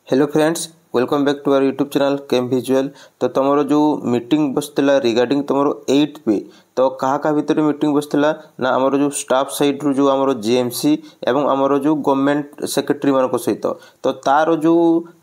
Hello friends, welcome back to our YouTube channel came visual. तो तुमर जो meeting बसला रिगार्डिंग तुम 8 पे तो क्या भितर मीटिंग बसला ना आमर जो स्टाफ साइड रू जो आमर जेएमसी एवं आमर जो गवर्नमेंट सेक्रेटरी मान सहित तो तार जो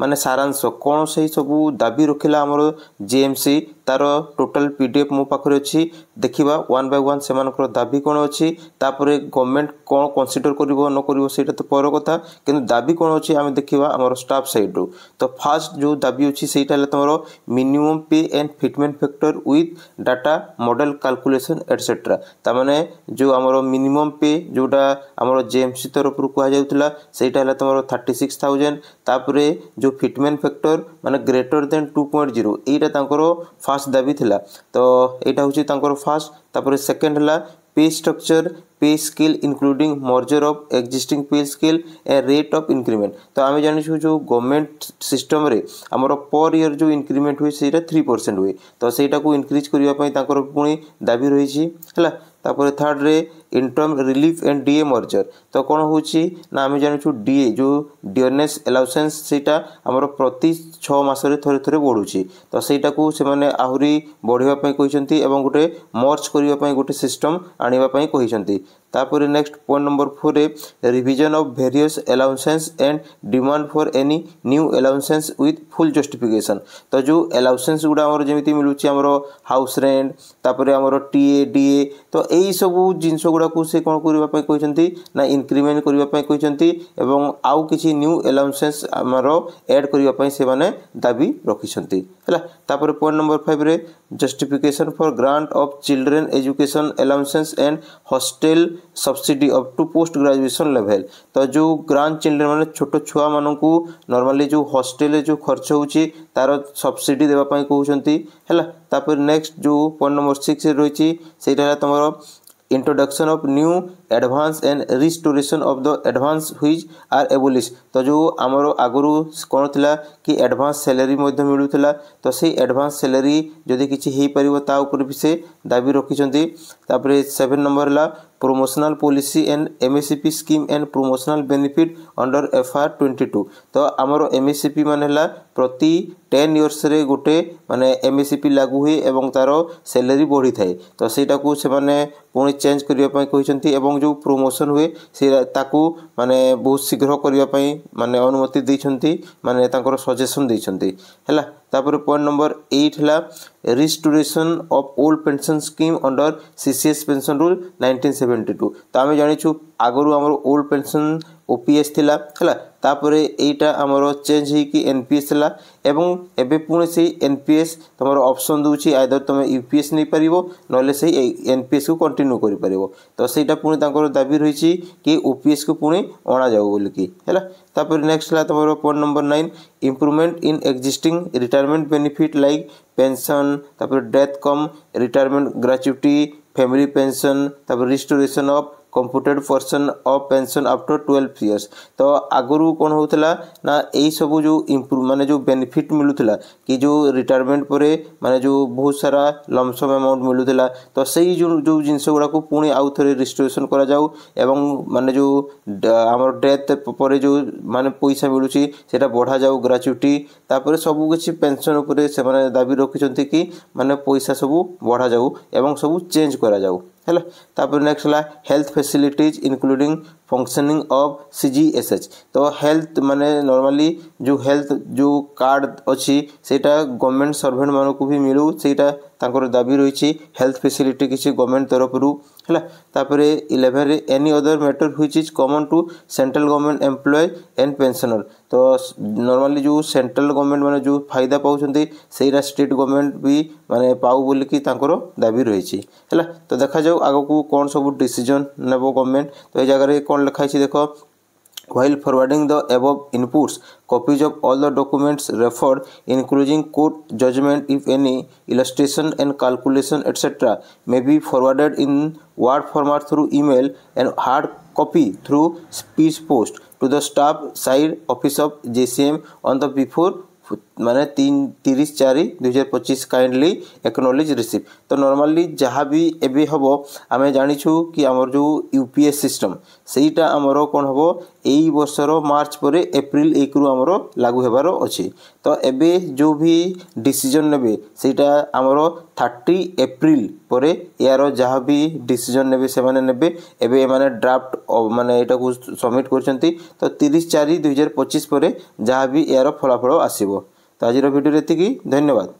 माने सारांश कौन से सब दाबी रखिला आमर जेएमसी तार टोटल पीडीएफ मो पाखरे अच्छी देखा वन बाय वन से दाबी कौन अच्छी तापर गवर्नमेंट कौन कनसीडर करिवो न करिवो सेटा तो पर कथा किंतु दाबी कौन अच्छी आम देखा आमर स्टाफ साइड रू। तो फास्ट जो दाबी अच्छी से तुम minimum pay and fitment factor with data model calculation etcetera तामाने जो आमर मिनिमम पे जोटा आमर जेएमसी तरफ कहुला सेटा तुम 36,000 तापरे जो फिटमेंट फैक्टर माने ग्रेटर देन 2.0 एटा तांकर फास्ट दाबी थिला। तो एटा होची तांकर फास्ट तापरे सेकंड हला पे स्ट्रक्चर पे scale including merger of existing पे scale a rate of increment. तो आम जानी जो गवर्नमेंट सिस्टम रे आमर पर ईयर जो इंक्रीमेंट हुए 3% हुए तो सेटा को इंक्रीज करने पुणी दाबी रही है। तापर थर्ड रे interim relief and DA merger तो कौन होची ना आम जानु डीए जो डियरनेस अलाउसेंस सेटा आमर प्रति 6 मासरे थरे थरे बढ़ुची तो सेटा को से माने आहुरी बढ़ापी कहते एवं गोटे मर्ज करने गोटे सिस्टम आने कहते। तापर next point number 4 re revision of various allowances and demand for any new allowances with full justification. तो जो अलाउंसेंस गुड़ा आमर जमी मिलूँ आमर हाउस रेंट तापर आमर टीए डीए तो यही सब जिनस गुड़ा को से कौन करने कहते ना इंक्रीमेंट करने कहते एवं आउ किसी न्यू अलाउंसेंस आमर ऐड करने से माने दाबी रखिछंती है। तापर point number 5 re justification for grant of children education allowances and hostel subsidy up to post graduation level. तो जो ग्रांड चिल्ड्रेन माने छोट छुआ मानू नॉर्मली जो हॉस्टेल जो खर्च होची तार सब्सिडी देवाई कहते है। तापर नेक्स्ट जो पॉइंट नंबर 6 रही है तुम introduction of new advance and restoration of the advance which are abolish. तो जो आमर आगुरी कौन थिला कि एडवांस सैलरी मिलूला तो से एडवांस सैलरी जदि किसी हो पार ता ऊपर भी से दाबी रखिंट। तापर 7 नंबर है promotional policy and MSCP scheme and promotional benefit under FR 22। तो आमर एमएससीपी माने प्रति 10 इयर्स रे गोटे माने एमएससीपी लागू हुए एवं तार सैलरी बढ़ी थाए तो सेटा को से माने पुणी चेंज करने कहते एवं जो प्रमोशन हुए से ताकू माने बहुत शीघ्र करने माने अनुमति देइछंती माने तांकर सजेशन देइछंती हैला। तापर पॉइंट नंबर 8 है restoration of old pension scheme under CCS pension rule 1972। तो आम जानी आगु आमर ओल्ड पेंशन ओपीएस थिला हैला तापरे एटा आमर चेंज ही कि एनपीएस थिला एवं एबे पुणे से एनपीएस तुम ऑप्शन दूची आइदर तुम यूपीएस नहीं पारिबो नले से एनपीएस को कंटिन्यू करि पारिबो। तो सेटा पुणे तांकर दाबी रही कि ओपीएस को पुणे अणा जाऊ बोली कि हैला। तापर नेक्स्ट है तुम point number 9 improvement in existing retirement benefit like pension तापर डेथ कम रिटायरमेंट ग्रेच्युटी फैमिली पेंशन तापर restoration of computed person of pension after 12 years. तो आगुरी कौन होता ना यही सब जो इम्प्रूव माने जो बेनिफिट मिलूला कि जो रिटायरमेंट पर माने जो बहुत सारा लमसम अमाउंट मिलूला तो सही जो जिनस गुड़ा को पुणी आउ थे रिस्टोरेशन करा जाऊ एवं माने जो आमर डेथ पर जो माने पैसा मिलूँ सेटा बढ़ा जाऊ ग्रेच्युटी तापर सब किसी पेंशन उपरे से माने दाबी रखिंट कि माने पैसा सब बढ़ा जाऊ एवं सब चेंज करा जाऊ है। तापर नेक्स्ट है health facilities including functioning of CGSH। तो हेल्थ माने नॉर्मली जो हेल्थ जो कार्ड अच्छी सेटा गवर्नमेंट सर्वेंट मानू को भी मिलू सेटा तांकर दाबी रही हेल्थ फैसिलिटी किसी गवर्नमेंट तरफ रू है। तापर 11 रे any other matter which is common to central government employ and pensioner. तो नॉर्मली जो सेंट्रल गवर्नमेंट माने जो फायदा पाउछंती सेरा स्टेट गवर्नमेंट भी माने पाऊ बोली कि तांकर दाबी रही है। तो देखा जाऊ आगो को कौन सब डिसीजन नेबो गवर्नमेंट। तो ये जगह कौन लिखाई देखो while forwarding the above inputs copies of all the documents referred including court judgment if any illustration and calculation etc may be forwarded in word format through email and hard copy through speed post to the staff side office of JCM on the before माने 30/4/2025 kindly acknowledge receive. तो normally जहाँ भी एबे हबो आमे जानिछु कि हमर जो यूपीएस सिस्टम सेटा हमरो कोन हबो एई वर्षर मार्च परे एप्रिल 1 रु हमरो लागू हेबारो अछि। तो एबे जो भी डिसीजन नेबे सेटा हमरो 30 एप्रिल परे यार जहाँ भी डिसीजन नेबे से माने नेबे एबे माने ड्राफ्ट माने एटा को सबमिट करछंती। तो 30/4/2025 परे जहाँ भी यार फलाफल आसीबो। तो आज वीडियो एतिकी, धन्यवाद।